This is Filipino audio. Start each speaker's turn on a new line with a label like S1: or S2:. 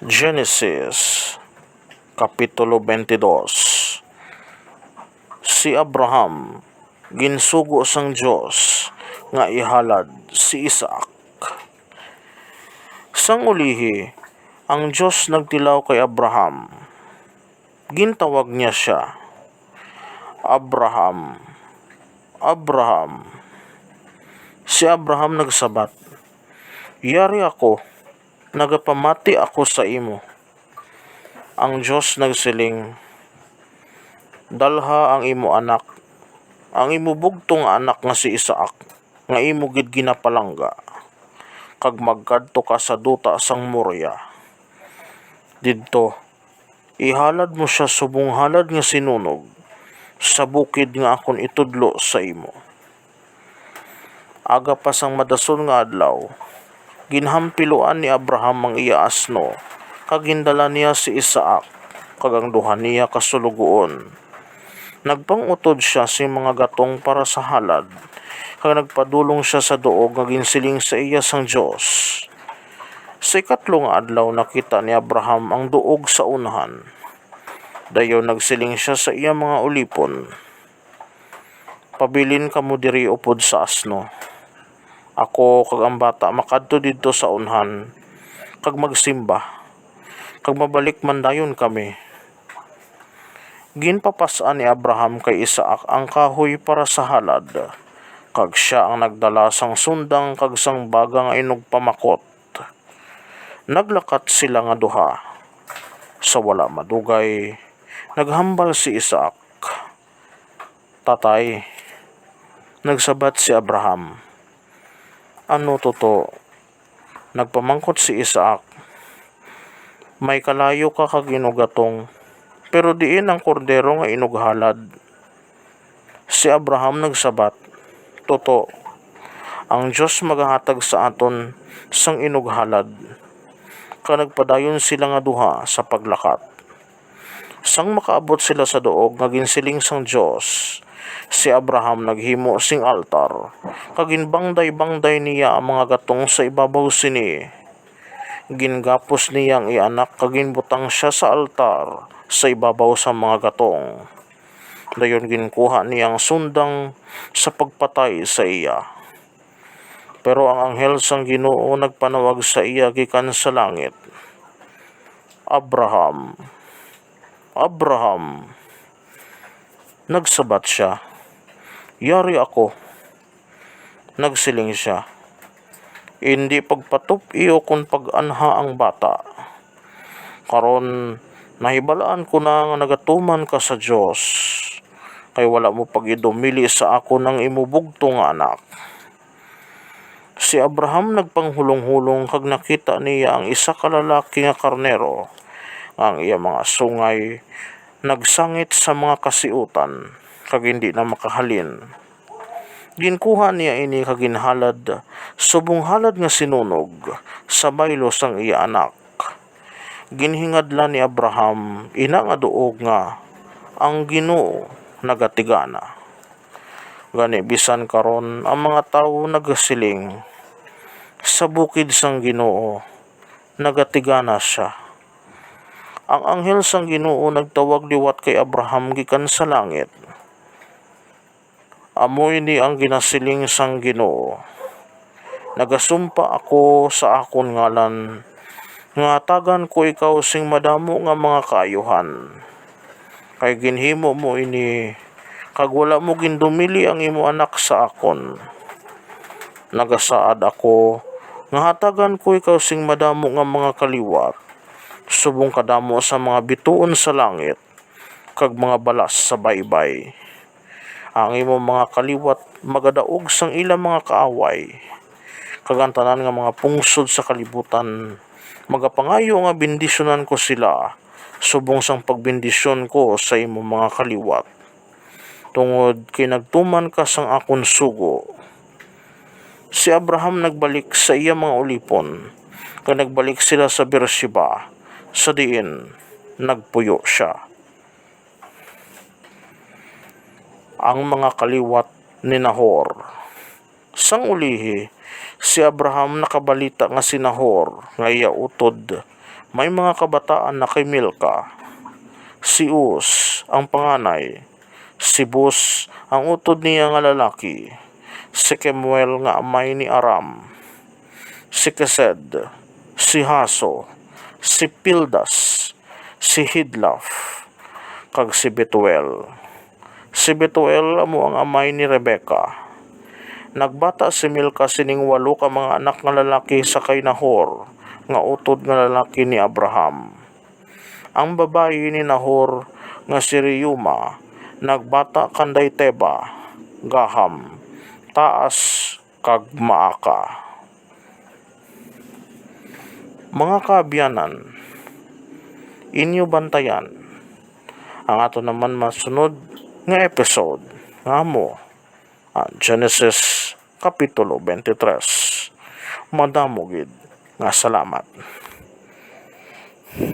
S1: Genesis Kapitulo 22. Si Abraham ginsugo sang Dios nga ihalad si Isaac. Sang ulihi, ang Dios nagtilaw kay Abraham. Gintawag niya siya, Abraham, Abraham. Si Abraham nagsabat, yari ako, nagapamati ako sa imo. Ang Dios nagsiling, dalha ang imo anak, ang imo bugtong anak nga si Isaac, nga imo gid ginapalangga, kag magkadto ka sa duta sang Moria. Didto, ihalad mo siya subong halad nga sinunog, sa bukid nga akon itudlo sa imo. Aga pa sang madason nga adlaw, ginhampiluan ni Abraham ang iya asno, kag gindala niya si Isaac, kag ang duha niya kasulugoon. Nagpangutod siya sa mga gatong para sa halad, kag nagpadulong siya sa duog nga ginsiling sa iya sang Dios. Sa ikatlong adlaw nakita ni Abraham ang duog sa unahan. Dayon nagsiling siya sa iya mga ulipon, pabilin kamo diri upod sa asno. Ako kag ang bata makadto didto sa unhan, kag magsimba, kag mabalik man dayon kami. Ginpapasaan ni Abraham kay Isaac ang kahoy para sa halad, kag siya ang nagdala sang sundang kag sang baga nga inog pamakot. Naglakat sila nga duha. Sa wala madugay, naghambal si Isaac. Tatay, nagsabat si Abraham, ano toto? Nagpamangkot si Isaac, may kalayo ka kag inugatong, pero diin ang kordero nga inughalad. Si Abraham nagsabat, toto, ang Dios magahatag sa aton sang inughalad. Kag nagpadayon sila nga duha sa paglakat. Sang makaabot sila sa duog nga ginsiling sang Dios, si Abraham naghimo sing altar, kag ginbangday-bangday niya ang mga gatong sa ibabaw sini. Gingapos niya ang ianak kag ginbutang siya sa altar sa ibabaw sa mga gatong. Dayon ginkuha niya ang sundang sa pagpatay sa iya. Pero ang anghel sang Ginoo nagpanawag sa iya gikan sa langit, Abraham, Abraham. Nagsabat siya, yari ako. Nagsiling siya, hindi pagpatup iyo kung pag-anha ang bata. Karon nahibalaan ko na nga nagatuman ka sa Dios, kay wala mo pag-idumili sa ako ng imubugto nga anak. Si Abraham nagpanghulong-hulong kag nakita niya ang isa ka lalaki nga karnero, ang iya mga sungay nagsangit sa mga kasiutan, kag hindi na makahalin. Ginkuha niya ini kag ginhalad subong halad nga sinunog sa baylo sang iya anak. Ginhingadla ni Abraham ina nga duog nga ang Ginoo nagatigana. Gani bisan karon ang mga tawo nagasiling, sa bukid sang Ginoo nagatigana siya. Ang anghel sang Ginoo nagtawag liwat kay Abraham gikan sa langit. Amoy ni ang ginasiling sang Ginoo, nagasumpa ako sa akon ngalan, nga tagan ko ikaw sing madamo nga mga kaayuhan. Kay ginhimo mo ini, kag wala mo gindumili ang imo anak sa akon. Nagasaad ako, nga hatagan ko ikaw sing madamo nga mga kaliwat, subong kadamo sa mga bituon sa langit, kag mga balas sa baybay. Ang imo mga kaliwat magadaog sang ilang mga kaaway, kag ang tanan nga mga pungsod sa kalibutan magapangayo nga bendisyonan ko sila, subong sang pagbendisyon ko sa imo mga kaliwat. Tungod kay nagtuman ka sang akon sugo. Si Abraham nagbalik sa iya mga ulipon, kag nagbalik sila sa Beersheba, sa diin nagpuyo siya. Ang mga kaliwat ni Nahor. Sang ulihi, si Abraham nakabalita nga si Nahor nga iya utod May mga kabataan na kay Milka. Si Uz ang panganay, si Bus ang utod niya nga lalaki, si Kemuel nga amay ni Aram, si Kesed, si Haso, si Pildas, si Hidlaf, kag si Betuel. Si Betuel amo ang amay ni Rebeka. Nagbata si Milka sining 8 ka mga anak nga lalaki sa kay Nahor, nga utod nga lalaki ni Abraham. Ang babayi ni Nahor nga si Reuma nagbata kanday Teba, Gaham, Taas kag Maaka. Mga kaabyanan, inyo bantayan ang ato naman masunod nga episode nga mo Genesis Kapitulo 23. Madamo gid nga salamat.